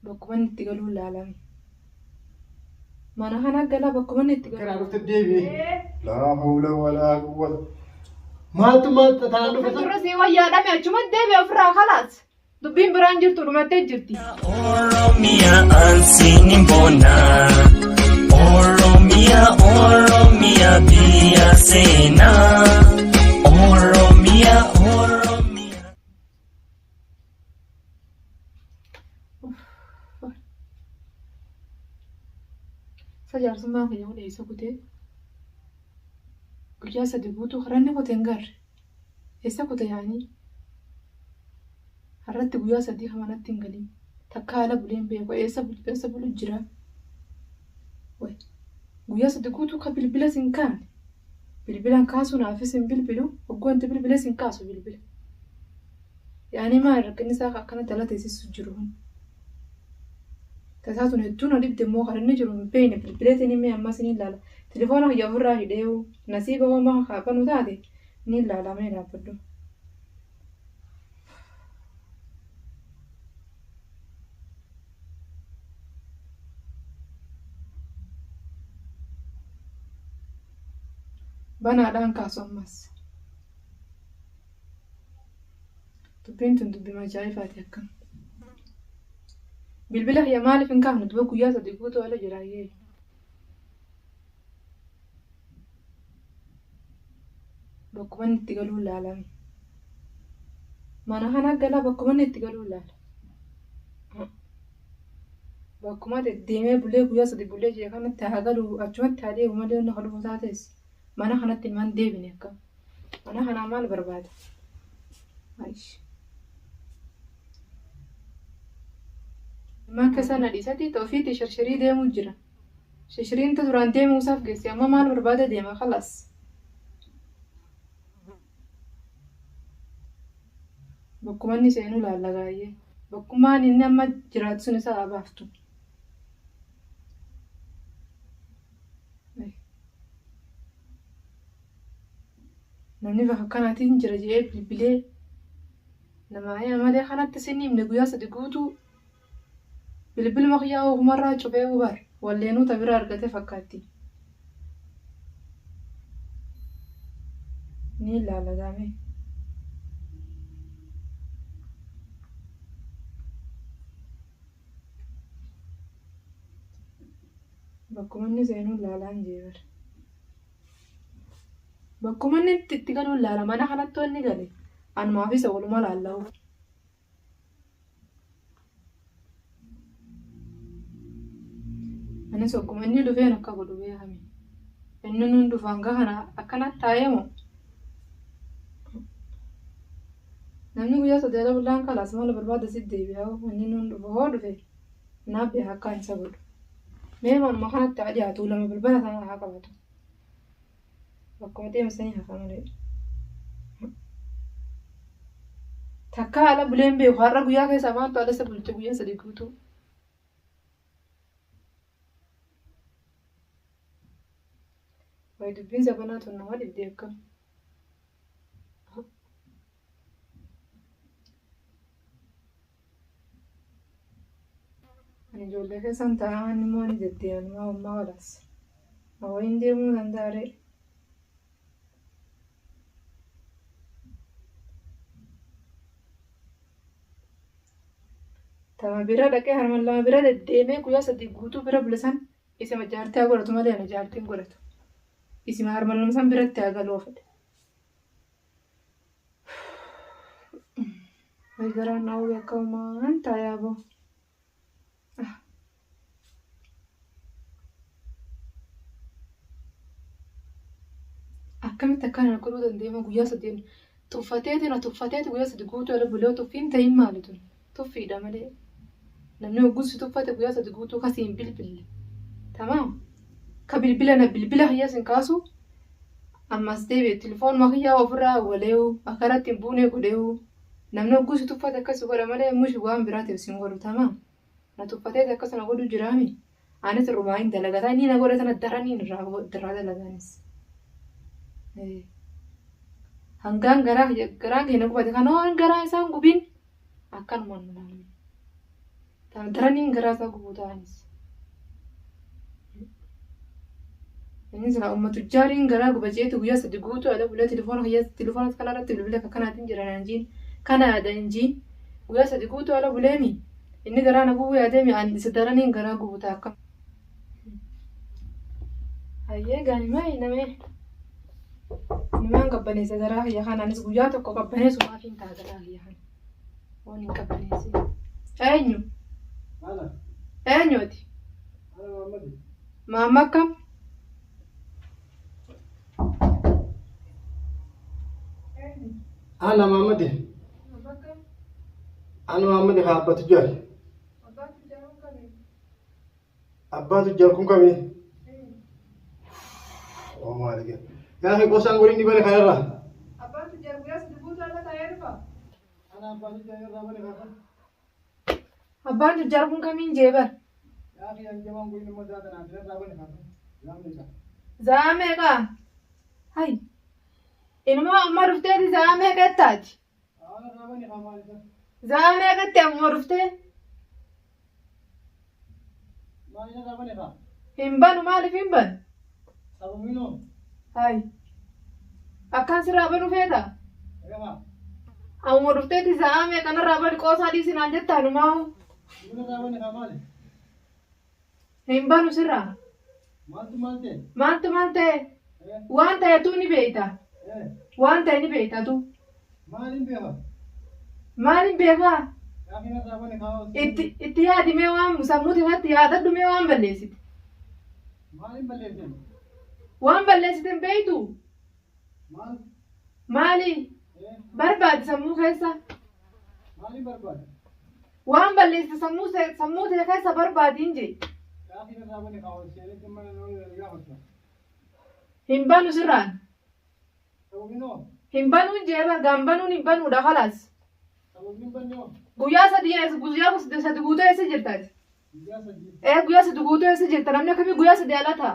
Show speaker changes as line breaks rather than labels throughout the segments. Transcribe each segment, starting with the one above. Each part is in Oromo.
بكون نتقالوا العالم ما أنا هنا قلا بكون نتقالوا
كان عرفت الديبي لا حول ولا قوة ما تتعلم
الرسي ويا دم يا جماعة دبي أفرا خلاص دبين برانجر تروما تجرتي
Oromia ansinin bona Oromia biya sena Oromia
سجار سما في يوم ليس كده قلت صديقوتو خراني كتنجر إيسا كده يعني هرت قويا صديق ما نتنقلي تكالا بلين بيكو إيسا بلو الجرا وي قويا صديقوتو كبلبلا سنكان بلبلا كاسو نافسن بلبلو وقوان تبلبلا سنكاسو بلبلا يعني ما ركني ساقا كانت ثلاثة سيسو جروهن تساتون هدونا ديب مو خرني جرو من بين بلبلاتني مي أما سنين لالا تليفونك يفرا هيديو نصيبه وما خابنو تادي نين لالا مي لابدو بنا دان كاسو مس تبين دبي ما جاي فاتيك بلبله يا مالي فين كان دبكو يا صديقوتو ولا جرايه بكون نتقالوا العالم ما أنا هنا قلا بكون نتقالوا العالم بكون تديمي بلي قويا صديق بلي جي كانت تهاجلوا أجمع تهدي وما ليه نخلو فتاتس ما أنا هنا تلمان ديبني كا أنا هنا مال برباد عايش ما كسانا ديساتي توفيتي شرشري دي مجرى شرشرين تدران دي موسف قسي أما مال برباد ديما خلاص بكون نسينو لا لغاية بكون ما نما جرات سنسا أبافتو namni bakka kanaatiin jira jedhee bilbilee nama malee kanatti sinii himne guyyaa sadi guutuu bilbiluma kiyyaa ogumarraa cufee hubar walleenuu tabira argate fakkaatti ni ilaalagame bakkuma inni seenuu ilaalaan jeebar bakkuma inni itti galuu ilaala mana kanatti inni gale anumaaf isa waluma laalla'u anis ogguma inni dhufeen akka godhu beekame inni nun dhufaan gahana akkanatti taa'eemo namni guyyaa sadeera bullaan kalaas mala barbaada si deebi'aa inni nun dhufu hoo dhufe naaf beeka akka isa godhu mee manuma kanatti haa dhiyaatu lama balbala sana haa qabatu bakkuma deemsanii hafa malee takka haala buleen beeku har'a guyyaa keessaa maaltu haala isa bulche guyyaa sadii guutuu wayi dubbiin sabanaa tun nama dhibdee akkam ani ijoollee keessan taa'an immoo ni deddeeman ammaa walaas hawayin deemuu danda'are tama bira dhaqee harman lama bira deddeemee guyyaa sadii guutuu bira bulisan isima jaartii haa godhatu malee ana jaartiin godhatu isima harman lama san biratti haa galuu fedhe wayi garaan naa'uu beekamumaan taayaa boo akkamitti akkana godhuu dandeema guyyaa sadii tuffateeti guyyaa sadii guutuu ala bulee tuffiin ta'in maali tun tuffiidha malee namni hogguusi tuffate guyyaa sadii guutuu kasiin bilbille tamaam ka bilbila kiyyaa sin kaasu ammas deebi'e telefoon makiyyaa ofirraa waleewu akkaratti hin buunee godheewu namni hogguusi tuffate akkasi godha malee mushi waan biraatiif sin godhu tamaam na tuffateeti akkasana godhu jiraami anis rumaa hin dalagataa inni na godhe sana daranii irraa dalagaanis hangaan garaan keenya qubate kanoo garaa isaan gubiin akkanumaan mul'atu daraniin garaasaa gubuu ta'anis. Inni sila uummatu jaariin garaa gubajeetu guyyaa sadi guutuu ala bulee telefoona kanarratti bilbila kanaatiin jiran anjiin kana yaada injiin guyyaa sadi guutuu ala buleemi inni garaa na gubuu yaadeemi isa daraniin garaa gubuu ta'a akkam. Hayyee gaanimaa namee nimaan qabbaneessa garaa kiyya kanaanis guyyaa tokko qabbaneessumaaf hin ta'a garaa kiyya kana waan hin qabbaneessi. Eenyu? Eenyuoti? Maamma akkam?
Ana Muhammad. Ana Muhammad Abba Tujjar. Abba Tujjar kun kami? Oh maalike. Yaa fi qosaan godhin dibane kanarra.
Abba Tujjar guyyaa sadi guutuu ala taa'ee dhufa.
Ana Abba Tujjar irraa bane kaasa.
Abbaan Tujjar kun kamiin jeebar?
Yaa fi anjamaan godhin immoo zaatan irraa bane kaasa. Zaamneeqa.
Zaameeqa. Hay. Inuma amma dhufteeti zaamee qattaati. Zaamee qatte amma dhuftee. Hin banu maaliif hin banu? Hay. Akkaan sirraa banu feeta? Amma dhufteeti zaamee kanarraa bani qoosaa dhiisinaan jettaa numaahu. Hin banu sirraa. Maaltu maal ta'e? Waan ta'etu ni beeyta. Waan ta'e ni beektaa tu. Maaliin beekaa? Itti yaadimee waan sammuu irratti yaadadhumee waan balleessite. Waan balleessite hin beektu. Maali? Barbaade sammuu keessa. Waan balleessite sammuu ta'e keessa barbaadiin jee. Hin banu sirraan. Hin banuun jeeba gambanuun hin banuudha khalaas. Guyyaa sadi guutuu eessa jirtaati? Guyyaa sadi guutuu eessa jirta namni akkamii guyyaa sadi ala ta'a?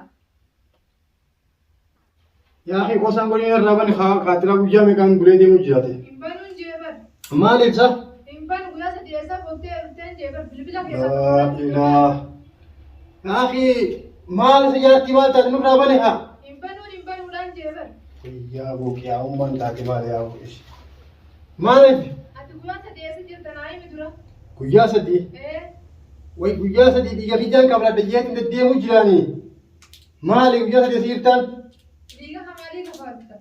Yaa fi qosaan godhin irraa bane kaatira guyyaa meeqaan bulee deemuu jiraate?
Hin banuun jeebar.
Maaliif sa?
Hin banu guyyaa sadi eessa fottee jeebar bilbila keessa.
Yaa fi maal isa jaatti maal taate nurraa bane haa?
Hin banuudhaan jeebar.
Yaa bookee umman taate maal yaa bookee? Maaliif?
Ati guyyaa sadi eessa jirta naa himi dura?
Guyyaa sadii? Way guyyaa sadii biyya fiijaan qabladha jeetiin deddeemuu jiraanii. Maali guyyaa sadii siirtaan?
Dhiiga hamalii kafaadda.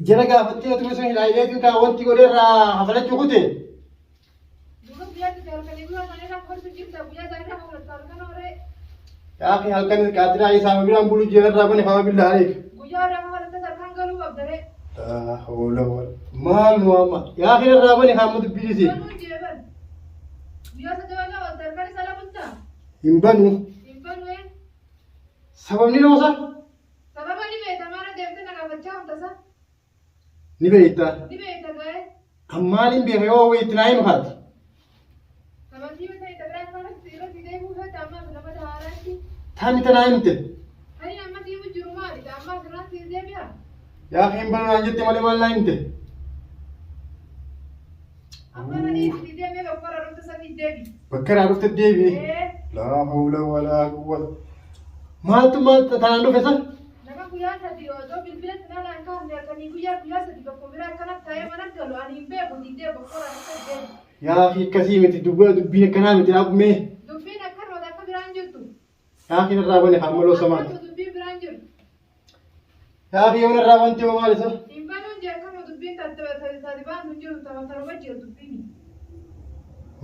Jara gaafattee otoo sun hidhaayileetiin kaa wanti godheerraa hafalachuu kute?
Duuba guyyaa sadi halkanii guyyaa sanirraa koltu jirta guyyaa sanirraa hafalata halkan horee.
Yaa fi halkan qaatiraa isaa biraan bulu jeerarraa bane fama billaareef.
Guyyaa irraa hafalata halkan galuu qabdare.
Hoola maal nuwama yaa fi irraa bane hamma dubbisi.
Banuun jeebar. Guyyaa sadi wala wal halkan isa labutta.
Hin banu.
Hin banu
Sababni noosa?
Sababa ni beekta maana deemtee na gaafachaa humtasa.
Ni beekta.
Ni beekta ga'ee.
Ammaaliin beeka yoo wayitti naa himu haati.
Sababii ta'e tabiraa kana irratti deemuu feeta ammaa nama daaraatti.
Taani tanaa himte.
Hani amma deemu jiru maali? Amma asirratti deebi'a.
Yaa fi hin banu naan jette malee maal naa himte?
Amma nani itti deemee bakkara dhufte sanii deebi.
Bakkaraa dhufte deebi. Laa hawla walaa quwwata. Maal tanaan dhufe san?
Nama guyyaa sadi osoo bilbila sinaalaan kaafne halkanii guyyaa sadi bakka biraa akkanatti taa'ee mana galu ani hin beeku diidee bakkara dhufte deebi.
Yaa fi akkasii miti dubbiin akkanaa miti dhaabumee.
Dubbiin akkanuma akka biraan jirtu.
Yaa fi irraa bane hammaloo samaan.
Akkasuma dubbiin biraan jirtu.
Yaa fi yoon irraa wanti hoo maal isa?
Hin banuun jee akkasuma dubbiin taati baanu hin jiru taphataruma jiru dubbiin.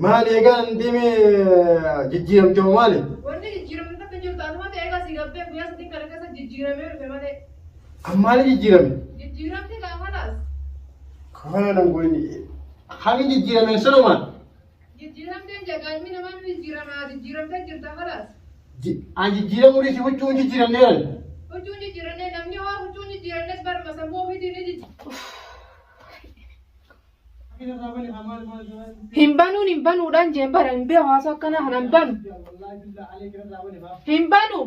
Maali eegaan deemee jijjiiramte hoo maali?
Wanni jijjiiramte akka jirtu asuma ta'e egaa si gabbee guyyaa sadii kana keessa jijjiiramee dhufe malee.
Maali jijjiirame?
Jijjiiramte gaafadhaas.
Kana nan gooni. Hami jijjiirame sanumaan?
Jijjiiramteen jagaanni namaan jijjiiramaa jijjiiramtee jirta falaas.
An jijjiiramuu dhiisi huccuun jijjiiramneeran.
Huccuun jijjiirannee namni waa huccuun jijjiirannees barma sammuu ofiitiin ni jijjiirama. Hin banuudhaan jeen bara hin beeku haasoo akkanaa kana hin banu. Hin banu.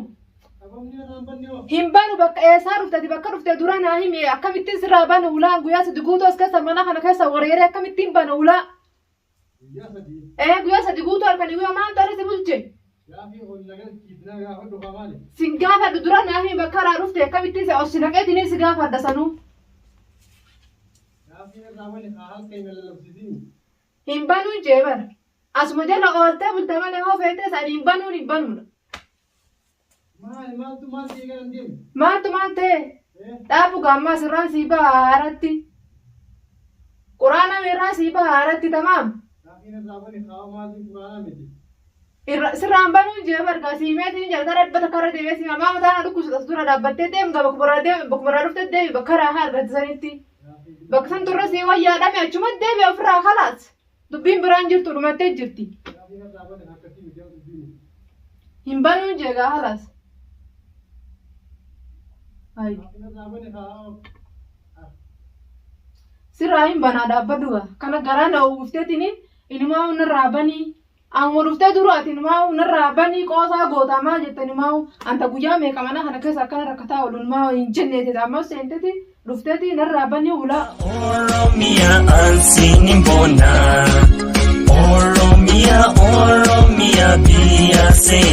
Hin banu bakka eessaa dhuftati bakka dhuftee dura naa himi akkamittiin sirraa bana ulaa guyyaa sadi guutuu as keessa mana kana keessa wareeree akkamittiin bana ulaa.
Guyyaa sadii.
Guyyaa sadii guutuu halkanii guyyaa maal ta'e si bulche?
Gaafii ol nagal kiifnaa gaafa dhufa maali?
Sin gaafadhu dura naafi bakka irraa dhufte akkamitti si osi naqeetini si gaafadha sanuu.
Gaafii irraa wali haa halka hin lallabsiisin.
Hin banuu jee bara. Asuma jala ooltee bulte malee hoo feetee sadii hin banuun hin banuudha.
Maaltu maal ta'e garan deemu?
Maaltu maal ta'e? Dhaabu gaammaa sirraan sii baha haaratti. Quraana irraa sii baha haaratti tamaam.
Gaafii irraa wali haa maaltu quraana miti.
Sirraan banuu jee bargaa siimeetiin jalqaba dhaabbata karra deemee si hamaa mataan dhukkubsatas dura dhaabbattee deemu bakkumarraa dhuftee deemi bakka raahaa argatte sanitti. Bakka san turre sii wayyaadhame achuma deebi ofirraa khalaas. Dubbiin biraan jirtu dhumattee jirti.
Gaafii irraa wali akkasii miti dubbiin.
Hin banuu jee gaa khalaas.
Gaafii irraa wali haa.
Sirraa hin banaa dhaabbadhuga. Kana garaa na uwwifteetini ilmaa hunarraa banii. Amma dhuftee duraati ilmaa hunarraa banii qoosaa gootaa maal jettan ilmaa anta guyyaa meeqa mana kana keessa akkana rakkataa ooluun maa hin jenneeti amma seenteti dhufteeti narraa banii ulaa.
Oromia ansini mbona Oromia biyya seenaa.